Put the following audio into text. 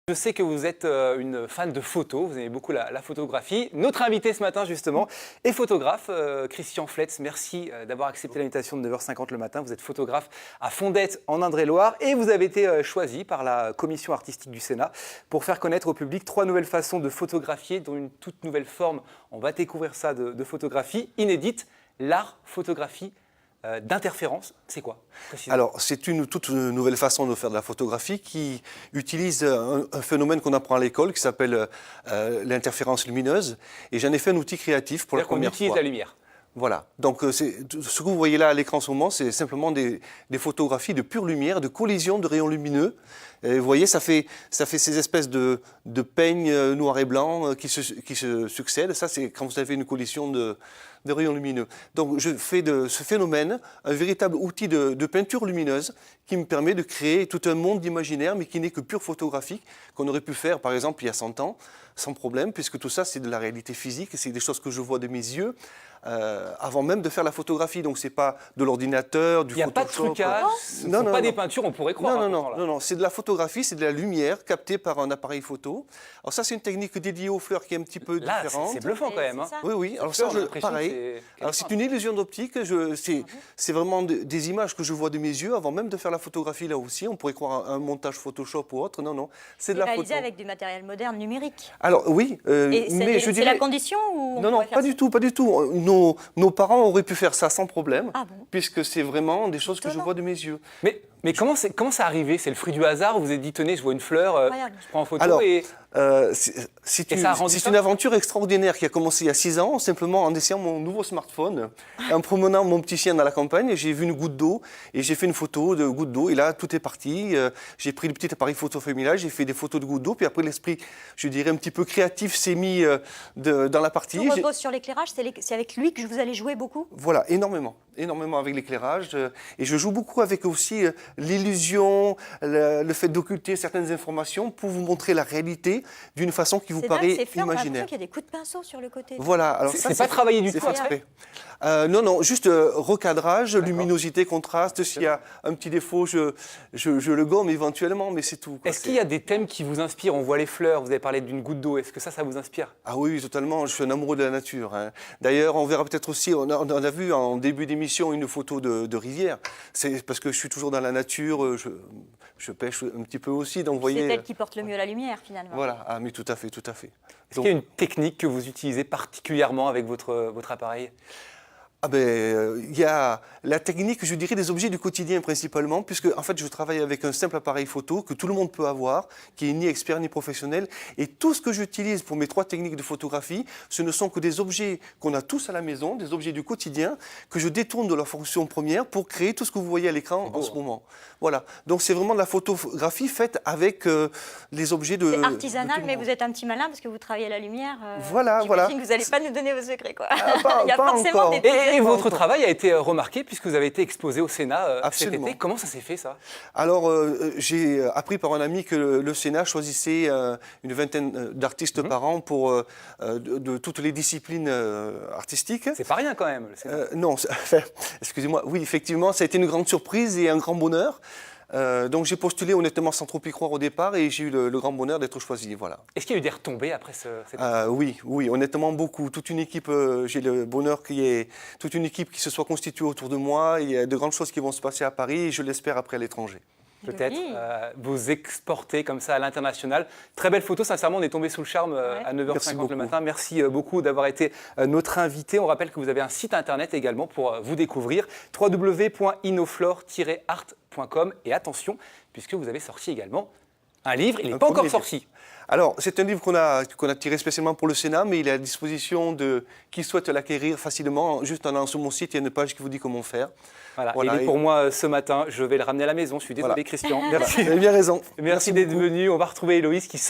Je sais que vous êtes une fan de photos, vous aimez beaucoup la photographie. Notre invité ce matin, justement, est photographe, Christian Fletz. Merci d'avoir accepté l'invitation de 9h50 le matin. Vous êtes photographe à Fondettes, en Indre-et-Loire, et vous avez été choisi par la commission artistique du Sénat pour faire connaître au public 3 nouvelles façons de photographier, dont une toute nouvelle forme. On va découvrir ça de photographie inédite, l'art photographie d'interférence. C'est quoi précisément? Alors, c'est une toute nouvelle façon de faire de la photographie qui utilise un phénomène qu'on apprend à l'école qui s'appelle l'interférence lumineuse. Et j'en ai fait un outil créatif pour la première fois. On utilise la lumière. Voilà, donc ce que vous voyez là à l'écran en ce moment, c'est simplement des photographies de pure lumière, de collision de rayons lumineux. Et vous voyez, ça fait ces espèces de peignes noir et blanc qui se succèdent. Ça, c'est quand vous avez une collision de rayons lumineux. Donc je fais de ce phénomène un véritable outil de peinture lumineuse qui me permet de créer tout un monde d'imaginaire, mais qui n'est que pure photographique, qu'on aurait pu faire par exemple il y a 100 ans, sans problème, puisque tout ça c'est de la réalité physique, c'est des choses que je vois de mes yeux. Avant même de faire la photographie, donc c'est pas de l'ordinateur, du Photoshop. Il n'y a pas de trucage, ce ne sont pas des peintures, on pourrait croire. Non, c'est de la photographie, c'est de la lumière captée par un appareil photo. Alors ça, c'est une technique dédiée aux fleurs qui est un petit peu différente. C'est bluffant quand même. Hein. Oui. Alors ça, pareil. Alors c'est une illusion d'optique. C'est vraiment des images que je vois de mes yeux avant même de faire la photographie là aussi. On pourrait croire un montage Photoshop ou autre. Non, c'est de la photo. Réalisé avec du matériel moderne numérique. Alors oui, mais je dirais. C'est la condition ou non, pas du tout. Nos parents auraient pu faire ça sans problème, puisque c'est vraiment des choses que je vois de mes yeux. Mais comment c'est arrivé? C'est le fruit du hasard? Vous vous êtes dit, tenez, je vois une fleur, je prends en photo. Alors, c'est une aventure extraordinaire qui a commencé il y a 6 ans, simplement en essayant mon nouveau smartphone, en promenant mon petit chien dans la campagne. J'ai vu une goutte d'eau et j'ai fait une photo de goutte d'eau. Et là, tout est parti. J'ai pris le petit appareil photo familial, j'ai fait des photos de gouttes d'eau. Puis après, l'esprit, je dirais, un petit peu créatif s'est mis dans la partie. Tout repose sur l'éclairage. C'est avec lui que vous allez jouer beaucoup? Voilà, énormément avec l'éclairage. Et je joue beaucoup avec aussi l'illusion, le fait d'occulter certaines informations pour vous montrer la réalité d'une façon qui vous paraît imaginaire. On a l'impression qu'il y a des coups de pinceau sur le côté. Voilà, alors c'est pas travaillé du tout après. Non, juste recadrage, luminosité, contraste. S'il y a un petit défaut, je le gomme éventuellement, mais c'est tout. Est-ce qu'il y a des thèmes qui vous inspirent? On voit les fleurs, vous avez parlé d'une goutte d'eau. Est-ce que ça vous inspire? Ah oui, totalement. Je suis un amoureux de la nature. Hein. D'ailleurs, on verra peut-être aussi, on a vu en début d'émission une photo de rivière. C'est parce que je suis toujours dans la nature, je pêche un petit peu aussi. Donc, c'est elle qui porte le mieux la lumière, finalement. Voilà, mais tout à fait. Est-ce qu'il y a une technique que vous utilisez particulièrement avec votre appareil? Il y a la technique, je dirais, des objets du quotidien principalement, puisque en fait je travaille avec un simple appareil photo que tout le monde peut avoir, qui est ni expert ni professionnel, et tout ce que j'utilise pour mes 3 techniques de photographie, ce ne sont que des objets qu'on a tous à la maison, des objets du quotidien, que je détourne de leur fonction première pour créer tout ce que vous voyez à l'écran en ce moment. Voilà, donc c'est vraiment de la photographie faite avec les objets de... C'est artisanal, mais vous êtes un petit malin parce que vous travaillez à la lumière. Voilà. Vous n'allez pas nous donner vos secrets, quoi. Il y a forcément encore. Et votre travail a été remarqué puisque vous avez été exposé au Sénat cet été. Comment ça s'est fait, ça? Alors, j'ai appris par un ami que le Sénat choisissait une vingtaine d'artistes par an pour de toutes les disciplines artistiques. C'est pas rien quand même, le Sénat. Non, excusez-moi. Oui, effectivement, ça a été une grande surprise et un grand bonheur. Donc j'ai postulé honnêtement sans trop y croire au départ et j'ai eu le grand bonheur d'être choisi. Voilà. Est-ce qu'il y a eu des retombées après cette Oui, honnêtement beaucoup. Toute une équipe, j'ai le bonheur qu'il y ait toute une équipe qui se soit constituée autour de moi. Il y a de grandes choses qui vont se passer à Paris et je l'espère après à l'étranger. Peut-être vous exporter comme ça à l'international. Très belle photo, sincèrement, on est tombé sous le charme à 9h50 le matin. Merci beaucoup d'avoir été notre invité. On rappelle que vous avez un site internet également pour vous découvrir, www.inoflore-art.com. Et attention, puisque vous avez sorti également un livre, il n'est pas encore sorti. Alors, c'est un livre qu'on a tiré spécialement pour le Sénat, mais il est à disposition de qui souhaite l'acquérir facilement. Juste en allant sur mon site, il y a une page qui vous dit comment faire. Voilà. Il est pour moi ce matin. Je vais le ramener à la maison. Je suis désolé, Christian. Merci. Vous avez bien raison. Merci d'être venu. On va retrouver Héloïse qui se